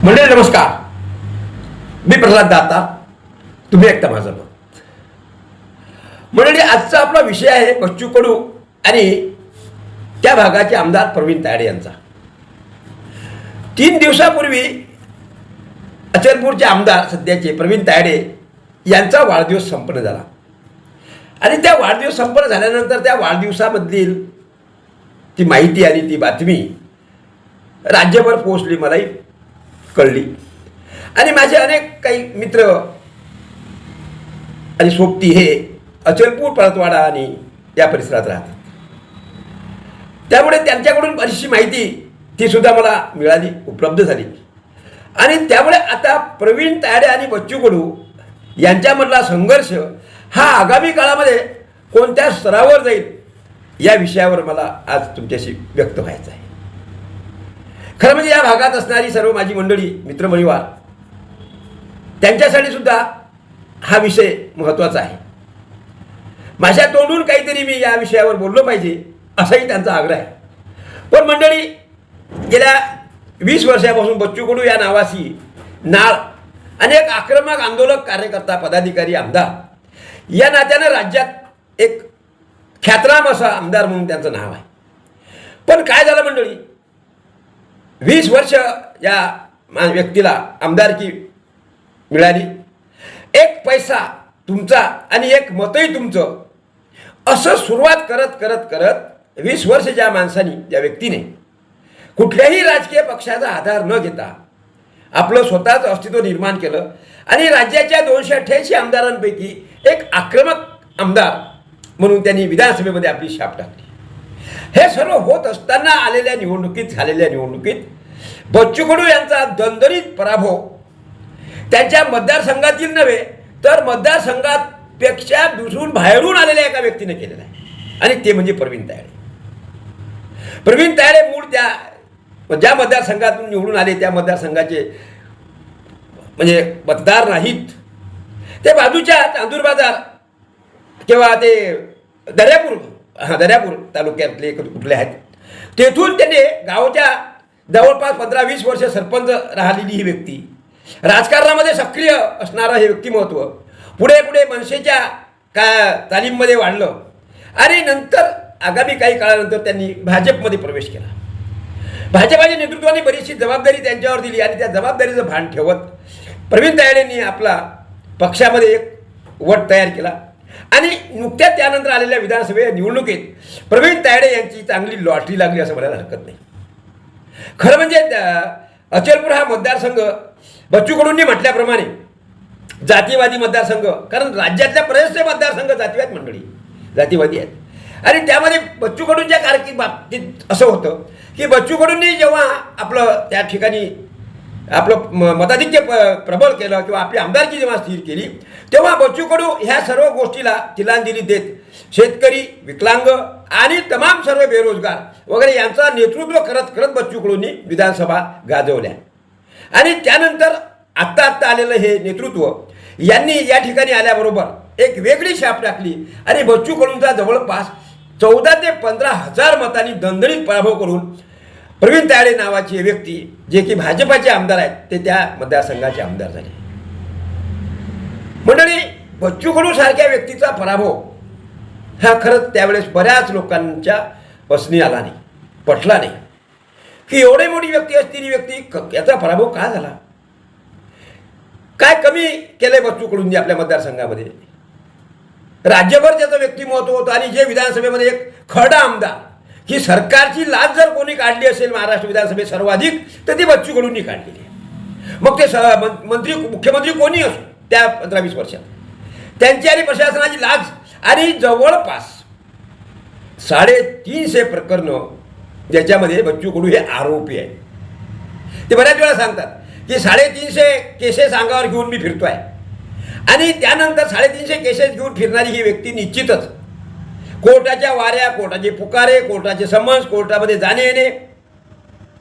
मंडळी नमस्कार, मी प्रल्हाद दाता, तुम्ही ऐकता माझं मत. मंडळी आजचा आपला विषय आहे बच्चू कडू आणि त्या भागाचे आमदार प्रवीण तायडे यांचा. 3 दिवसापूर्वी अचलपूरचे आमदार सध्याचे प्रवीण तायडे यांचा वाढदिवस संपन्न झाला आणि त्या वाढदिवस संपन्न झाल्यानंतर त्या वाढदिवसामधील ती माहिती आणि ती बातमी राज्यभर पोहोचली, मलाही कळली. आणि माझे अनेक काही मित्र आणि सोबती हे अचलपूर, परतवाडा आणि या परिसरात राहतात. त्यामुळे त्यांच्याकडून बरीचशी माहिती ती सुद्धा मला मिळाली, उपलब्ध झाली. आणि त्यामुळे आता प्रवीण तायडे आणि बच्चू कडू यांच्यामधला संघर्ष हा आगामी काळामध्ये कोणत्या स्तरावर जाईल या विषयावर मला आज तुमच्याशी व्यक्त व्हायचं आहे. खरं म्हणजे या भागात असणारी सर्व माझी मंडळी, मित्रपरिवार, त्यांच्यासाठी सुद्धा हा विषय महत्त्वाचा आहे. माझ्या तोंडून काहीतरी मी या विषयावर बोललो पाहिजे असाही त्यांचा आग्रह आहे. पण मंडळी, गेल्या 20 वर्षापासून बच्चू कडू या नावाची नाळ अनेक आक्रमक आंदोलक, कार्यकर्ता, पदाधिकारी, आमदार या नात्यानं राज्यात एक ख्यातनाम असा आमदार म्हणून त्यांचं नाव आहे. पण काय झालं मंडळी, 20 वर्ष या व्यक्तीला आमदारकी मिळाली, एक पैसा तुमचा आणि एक मतही तुमचं, असं सुरुवात करत करत करत 20 वर्ष ज्या माणसाने, त्या व्यक्तीने कुठल्याही राजकीय पक्षाचा आधार न घेता आपलं स्वतःचं अस्तित्व निर्माण केलं आणि राज्याच्या 288 आमदारांपैकी एक आक्रमक आमदार म्हणून त्यांनी विधानसभेमध्ये आपली छाप टाकली. हे सर्व होत असताना झालेल्या निवडणुकीत बच्चू कडू यांचा दणदणीत पराभव त्यांच्या मतदारसंघातील नव्हे तर मतदारसंघापेक्षा दुसरून बाहेरून आलेल्या एका व्यक्तीने केलेला आहे आणि ते म्हणजे प्रवीण तायडे. प्रवीण तायडे मूळ ज्या मतदारसंघातून निवडून आले त्या मतदारसंघाचे म्हणजे मतदार नाहीत. ते बाजूच्या चांदूर बाजार किंवा ते दर्यापूर तालुक्यातले कुठले आहेत, तेथून त्यांनी गावच्या जवळपास 15-20 वर्ष सरपंच राहिलेली ही व्यक्ती, राजकारणामध्ये सक्रिय असणारं हे व्यक्तिमत्व पुढे पुढे मनसेच्या तालीममध्ये वाढलं आणि नंतर आगामी काही काळानंतर त्यांनी भाजपमध्ये प्रवेश केला. भाजपाच्या नेतृत्वाने बरीचशी जबाबदारी त्यांच्यावर दिली आणि त्या जबाबदारीचं भान ठेवत प्रवीण तायडेंनी आपला पक्षामध्ये एक वट तयार केला आणि नुकत्याच त्यानंतर आलेल्या विधानसभे निवडणुकीत प्रवीण तायडे यांची चांगली लॉटरी लागली असं म्हणायला हरकत नाही. खरं म्हणजे अचलपूर हा मतदारसंघ बच्चू कडूंनी म्हटल्याप्रमाणे जातीवादी मतदारसंघ, कारण राज्यातल्या बरेचसे मतदारसंघ जातीवाद मंडळी जातीवादी आहेत आणि त्यामध्ये बच्चू कडूंच्या कारकिर्दी बाबतीत असं होतं की बच्चू कडूंनी जेव्हा आपलं त्या ठिकाणी आपलं मताधिक्य प्रबळ केलं किंवा आपली आमदारकी जेव्हा स्थिर केली तेव्हा बच्चू कडू ह्या सर्व गोष्टीला तिलांजली देत शेतकरी, विकलांग आणि तमाम सर्व बेरोजगार वगैरे यांचा नेतृत्व करत करत बच्चू कडूंनी विधानसभा गाजवल्या आणि त्यानंतर आत्ता आलेलं हे नेतृत्व यांनी या ठिकाणी आल्याबरोबर एक वेगळी छाप टाकली आणि बच्चू कडूंचा जवळपास 14 ते 15 हजार मतांनी दणदणीत पराभव करून प्रवीण तायडे नावाचे व्यक्ती, जे की भाजपाचे आमदार आहेत, ते त्या मतदारसंघाचे आमदार झाले. मंडळी, बच्चू कडू सारख्या व्यक्तीचा पराभव हा खरंच त्यावेळेस बऱ्याच लोकांच्या पसनी आला नाही, पटला नाही की एवढी मोठी व्यक्ती असलेली व्यक्ती याचा पराभव का झाला, काय कमी केलंय बच्चू कडूंनी आपल्या मतदारसंघामध्ये. राज्यभर त्याचं व्यक्तिमत्व होतं आणि जे विधानसभेमध्ये एक खरडा आमदार, ही सरकारची लाच जर कोणी काढली असेल महाराष्ट्र विधानसभेत सर्वाधिक तर ती बच्चू कडूंनी काढलेली आहे. मग ते मुख्यमंत्री कोणी असो त्या 15-20 वर्षात, त्यांची आणि प्रशासनाची लाच आणि जवळपास 350 प्रकरणं ज्याच्यामध्ये बच्चू कडू हे आरोपी आहे. ते बऱ्याच वेळा सांगतात की 350 केसेस अंगावर घेऊन मी फिरतोय आणि त्यानंतर 350 केसेस घेऊन फिरणारी ही व्यक्ती निश्चितच कोर्टाच्या वाऱ्या, कोर्टाचे पुकारे, कोर्टाचे समन्स, कोर्टामध्ये जाणे येणे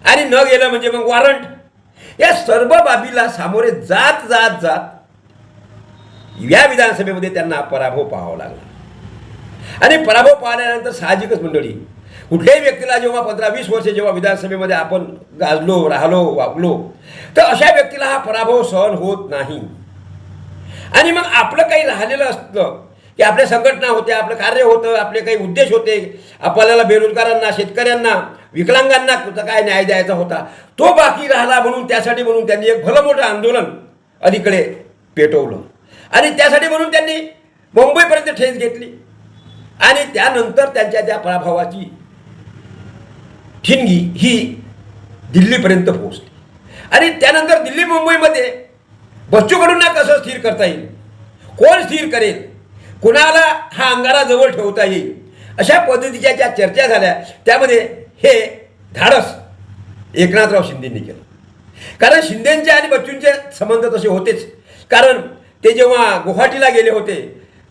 आणि न गेलं म्हणजे मग वॉरंट, या सर्व बाबीला सामोरे जात जात जात या विधानसभेमध्ये त्यांना पराभव पाहावा लागला आणि पराभव पाहिल्यानंतर साहजिकच मंडळी कुठल्याही व्यक्तीला जेव्हा 15-20 वर्षे जेव्हा विधानसभेमध्ये आपण गाजलो, राहिलो, वागलो, तर अशा व्यक्तीला हा पराभव सहन होत नाही. आणि मग आपलं काही राहिलेलं असतं की आपल्या संघटना होत्या, आपलं कार्य होतं, आपले काही उद्देश होते, आपल्याला बेरोजगारांना, शेतकऱ्यांना, विकलांगांना काय न्याय द्यायचा होता, तो बाकी राहिला. म्हणून त्यासाठी म्हणून त्यांनी एक भलं मोठं आंदोलन अलीकडे पेटवलं आणि त्यासाठी म्हणून त्यांनी मुंबईपर्यंत ठेच घेतली. आणि त्यानंतर त्यांच्या त्या पराभवाची ठिणगी ही दिल्लीपर्यंत पोहोचली. आणि त्यानंतर दिल्ली मुंबईमध्ये बच्चू कडूंना कसं स्थिर करता येईल, कोण स्थिर करेल, कुणाला हा अंगारा जवळ ठेवता येईल, अशा पद्धतीच्या ज्या चर्चा झाल्या त्यामध्ये हे धाडस एकनाथराव शिंदेंनी केलं. कारण शिंदेंचे आणि बच्चूंचे संबंध तसे होतेच. कारण ते जेव्हा गुवाहाटीला गेले होते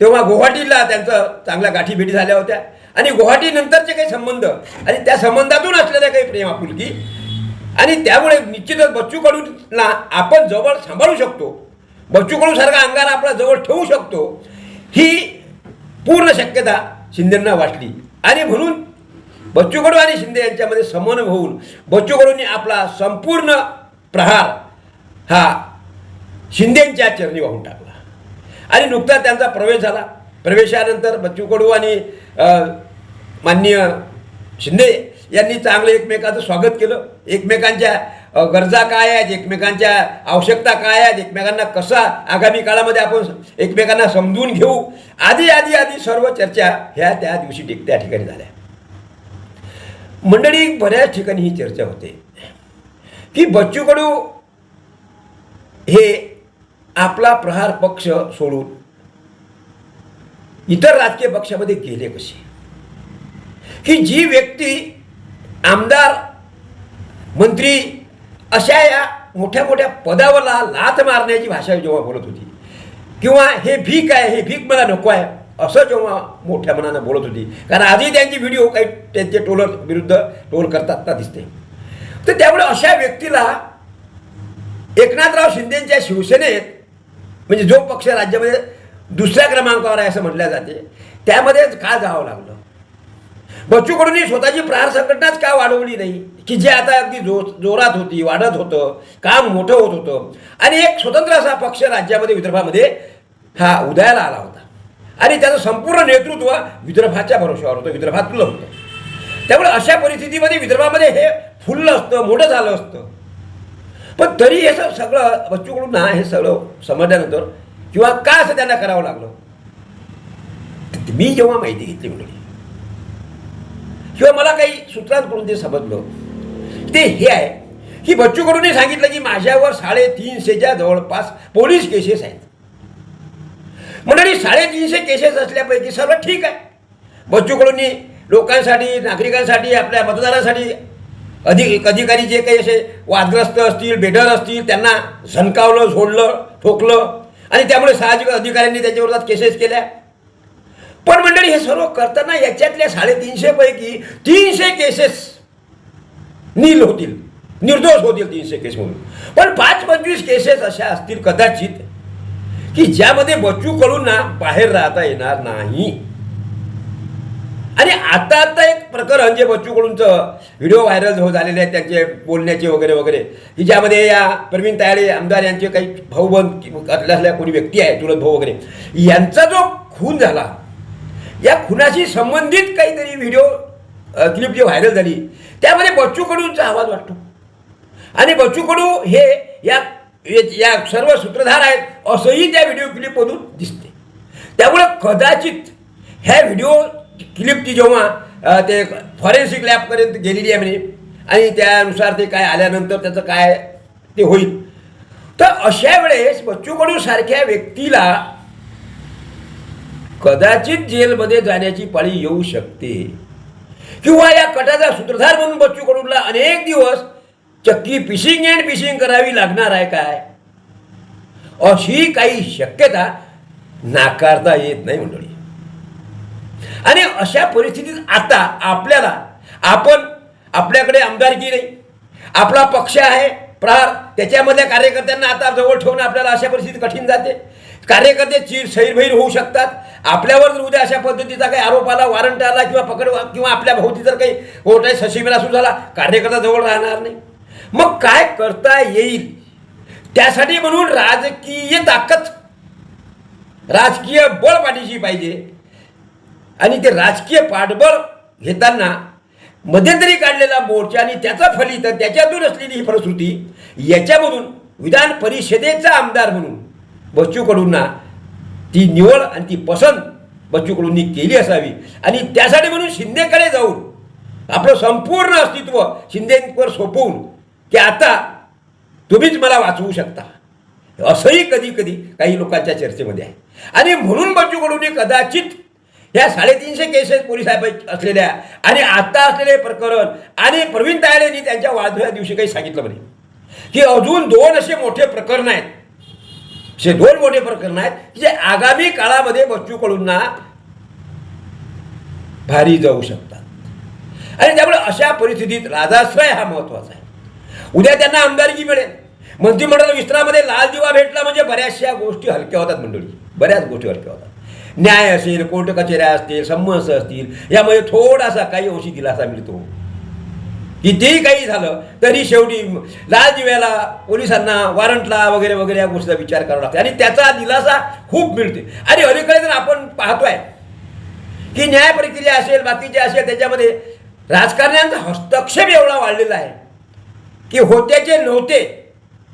तेव्हा गुवाहाटीला त्यांचं चांगल्या गाठीभेटी झाल्या होत्या आणि गुवाहाटीनंतरचे काही संबंध आणि त्या संबंधातून असलेल्या काही प्रेम आपुलकी आणि त्यामुळे निश्चितच बच्चू कडूंना आपण जवळ सांभाळू शकतो, बच्चू कडू सारखा अंगारा आपला जवळ ठेवू शकतो, ही पूर्ण शक्यता शिंदेंना वाटली. आणि म्हणून बच्चू कडू आणि शिंदे यांच्यामध्ये समन्वय होऊन बच्चू कडूंनी आपला संपूर्ण प्रहार हा शिंदेंच्या चरणी वाहून टाकला. आणि नुकताच त्यांचा प्रवेश झाला. प्रवेशानंतर बच्चू कडू आणि माननीय शिंदे यांनी चांगलं एकमेकाचं स्वागत केलं. एकमेकांच्या गरजा काय आहेत, एकमेकांच्या आवश्यकता काय आहेत, एकमेकांना कसा आगामी काळामध्ये आपण एकमेकांना समजून घेऊ, आदी आदी आदी सर्व चर्चा ह्या त्या दिवशी त्या ठिकाणी झाल्या. मंडळी, बऱ्याच ठिकाणी ही चर्चा होते की बच्चू कडू हे आपला प्रहार पक्ष सोडून इतर राजकीय पक्षामध्ये गेले कसे, की जी व्यक्ती आमदार, मंत्री अशा या मोठ्या मोठ्या पदावरला लाथ मारण्याची भाषा जेव्हा बोलत होती किंवा हे भीक आहे, हे भीक मला नको आहे असं जेव्हा मोठ्या मनानं बोलत होती, कारण आधी त्यांची व्हिडिओ काही त्यांचे ट्रोलर विरुद्ध ट्रोल करताना दिसते, तर त्यामुळे अशा व्यक्तीला एकनाथराव शिंदेंच्या शिवसेनेत, म्हणजे जो पक्ष राज्यामध्ये दुसऱ्या क्रमांकावर आहे असं म्हटलं जाते, त्यामध्ये का जावं लागलं. बच्चू कडूंनी स्वतःची प्रहार संघटनाच का वाढवली नाही, की जे आता अगदी जोरात होती, वाढत होतं, काम मोठं होत होतं आणि एक स्वतंत्र असा पक्ष राज्यामध्ये विदर्भामध्ये हा उदयाला आला होता आणि त्याचं संपूर्ण नेतृत्व विदर्भाच्या भरोश्यावर होतं, विदर्भातलं होतं. त्यामुळे अशा परिस्थितीमध्ये विदर्भामध्ये हे फुललं असतं, मोठं झालं असतं. पण तरी हे सगळं बच्चू कडूंना हे सगळं समजल्यानंतर किंवा का असं त्यांना करावं लागलं, मी जेव्हा माहिती घेतली म्हणजे किंवा मला काही सूत्रांकडून ते समजलं ते हे आहे की बच्चू कडूंनी सांगितलं की माझ्यावर 350च्या जवळपास पोलीस केसेस आहेत. मंडळी, 350 केसेस असल्यापैकी सर्व ठीक आहे. बच्चू कडूंनी लोकांसाठी, नागरिकांसाठी, आपल्या मतदारांसाठी अधिकारी जे काही असे वादग्रस्त असतील, बेडर असतील, त्यांना झणकावलं, झोडलं, ठोकलं आणि त्यामुळे साहजिक अधिकाऱ्यांनी त्याच्याविरोधात केसेस केल्या. पण मंडळी, हे सर्व करताना याच्यातल्या 350 पैकी 300 केसेस नील होतील, निर्दोष होतील 300 केस म्हणून. पण 5-25 केसेस अशा असतील कदाचित की ज्यामध्ये बच्चू कडूंना बाहेर राहता येणार नाही. आणि आता एक प्रकरण जे बच्चू कडूंचं व्हिडिओ व्हायरल झालेले आहेत त्यांचे बोलण्याचे वगैरे वगैरे, की ज्यामध्ये या प्रवीण तायडे आमदार यांचे काही भाऊबंद असलेल्या कोणी व्यक्ती आहे, चुलत भाऊ वगैरे, यांचा जो खून झाला, या खुनाशी संबंधित काहीतरी व्हिडिओ क्लिप जी व्हायरल झाली त्यामध्ये बच्चू कडूंचा आवाज वाटतो आणि बच्चू कडू हे या सर्व सूत्रधार आहेत असंही त्या व्हिडिओ क्लिपमधून दिसते. त्यामुळे कदाचित ह्या व्हिडिओ क्लिपची जेव्हा ते फॉरेन्सिक लॅबपर्यंत गेलेली आहे म्हणे आणि त्यानुसार ते काय आल्यानंतर त्याचं काय ते होईल, तर अशा वेळेस बच्चू कडू सारख्या व्यक्तीला कदाचित जेलमध्ये जाण्याची पाळी येऊ शकते किंवा या कटाचा सूत्रधार म्हणून बच्चू कडूला अनेक दिवस चक्की फिशिंग अँड फिशिंग करावी लागणार आहे काय, अशी काही शक्यता नाकारता येत नाही मंडळी. आणि अशा परिस्थितीत आता आपल्याकडे आमदारकी नाही, आपला पक्ष आहे, प्रहार त्याच्यामधल्या कार्यकर्त्यांना आता जवळ ठेवणं आपल्याला अशा परिस्थिती कठीण जाते. कार्यकर्ते सैरभैर होऊ शकतात. आपल्यावर जर उद्या अशा पद्धतीचा काही आरोप आला, वॉरंट आला किंवा पकड किंवा आपल्या भोवती जर काही कोर्टात सशिमेला सुरू झाला, कार्यकर्ता जवळ राहणार नाही. मग काय करता येईल त्यासाठी म्हणून राजकीय ताकद, राजकीय बळ पाठीशी पाहिजे. आणि ते राजकीय पाठबळ घेताना मध्यंतरी काढलेला मोर्चा आणि त्याचा फलित त्याच्यातून असलेली ही फलश्रुती, याच्यामधून विधान परिषदेचा आमदार म्हणून बच्चू कडूंना ती निवड आणि ती पसंत बच्चू कडूंनी केली असावी. आणि त्यासाठी म्हणून शिंदेकडे जाऊन आपलं संपूर्ण अस्तित्व शिंदेवर सोपवून की आता तुम्हीच मला वाचवू शकता, असंही कधी कधी काही लोकांच्या चर्चेमध्ये आहे. आणि म्हणून बच्चू कडूंनी कदाचित या 350 केसेस पोलिसांपैकी असलेल्या आणि आता असलेले प्रकरण आणि प्रवीण तायडेंनी त्यांच्या वाढदिवसा दिवशी काही सांगितलं म्हणे की अजून 2 असे मोठे प्रकरण आहेत, असे 2 मोठे प्रकरण आहेत की जे आगामी काळामध्ये बच्चू कडूंना भारी जाऊ शकतात. आणि त्यामुळे अशा परिस्थितीत राजाश्रय हा महत्त्वाचा आहे. उद्या त्यांना आमदारकी मिळेल. मंत्रिमंडळ विस्तारामध्ये लाल दिवा भेटला म्हणजे बऱ्याचशा गोष्टी हलक्या होतात मंडळी, बऱ्याच गोष्टी हलक्या होतात. न्याय असेल, कोर्ट कचेऱ्या असतील, संमस असतील, यामध्ये थोडासा काही अंशी दिलासा मिळतो. कितीही काही झालं तरी शेवटी लाल दिव्याला, पोलिसांना, वॉरंटला वगैरे वगैरे या गोष्टीचा विचार करावा लागतो आणि त्याचा दिलासा खूप मिळते. आणि अलीकडे जर आपण पाहतोय की न्याय प्रक्रिया असेल, बाकीचे असेल, त्याच्यामध्ये राजकारण्यांचा हस्तक्षेप एवढा वाढलेला आहे की होत्याचे नव्हते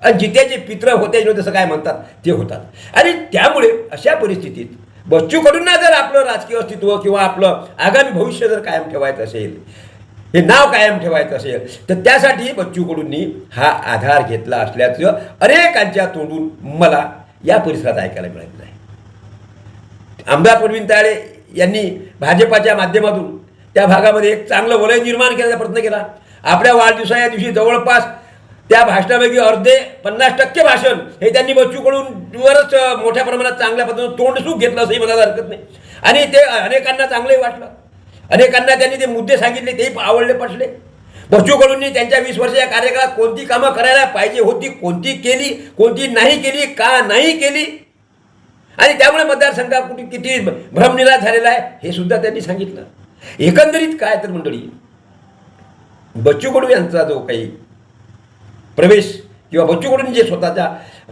आणि जित्याचे पित्र होत्याचे नव्हते असं काय म्हणतात ते होतात. आणि त्यामुळे अशा परिस्थितीत बच्चू कडूंना जर आपलं राजकीय अस्तित्व किंवा आपलं आगामी भविष्य जर कायम ठेवायचं असेल, हे नाव कायम ठेवायचं असेल, तर त्यासाठी बच्चू कडूंनी हा आधार घेतला असल्याचं अनेकांच्या तोंडून मला या परिसरात ऐकायला मिळालेलं आहे. आमदार प्रवीण तायडे यांनी भाजपाच्या माध्यमातून त्या भागामध्ये एक चांगलं वलय निर्माण करण्याचा प्रयत्न केला. आपल्या वाढदिवसाच्या दिवशी जवळपास त्या भाषणापैकी अर्धे 50% भाषण हे त्यांनी बच्चू कडूंवरच मोठ्या प्रमाणात चांगल्या पद्धतीनं तोंडसुख घेतलं असंही म्हणायला हरकत नाही. आणि ते अनेकांना चांगलंही वाटलं. अनेकांना त्यांनी ते मुद्दे सांगितले, तेही आवडले, पटले. बच्चू कडूंनी त्यांच्या 20 वर्षाच्या कार्यकाळात कोणती कामं करायला पाहिजे होती, कोणती केली, कोणती नाही केली, का नाही केली, आणि त्यामुळे मतदारसंघात किती भ्रमनिराश झालेला आहे हे सुद्धा त्यांनी सांगितलं. एकंदरीत काय तर मंडळी, बच्चू कडू यांचा जो काही प्रवेश किंवा बच्चू कडूंनी जे स्वतःचा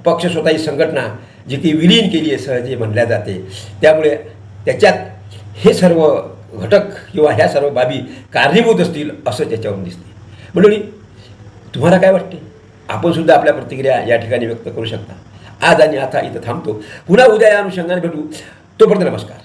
पक्ष, स्वतःची संघटना जी की विलीन केली आहे सहजे म्हणल्या जाते, त्यामुळे त्याच्यात हे सर्व घटक किंवा ह्या सर्व बाबी कारणीभूत असतील असं त्याच्यावरून दिसते. मंडळी, तुम्हाला काय वाटते? आपण सुद्धा आपल्या प्रतिक्रिया या ठिकाणी व्यक्त करू शकता. आज आणि आता इथं थांबतो. पुन्हा उद्या या अनुषंगाने भेटू. तोपर्यंत नमस्कार.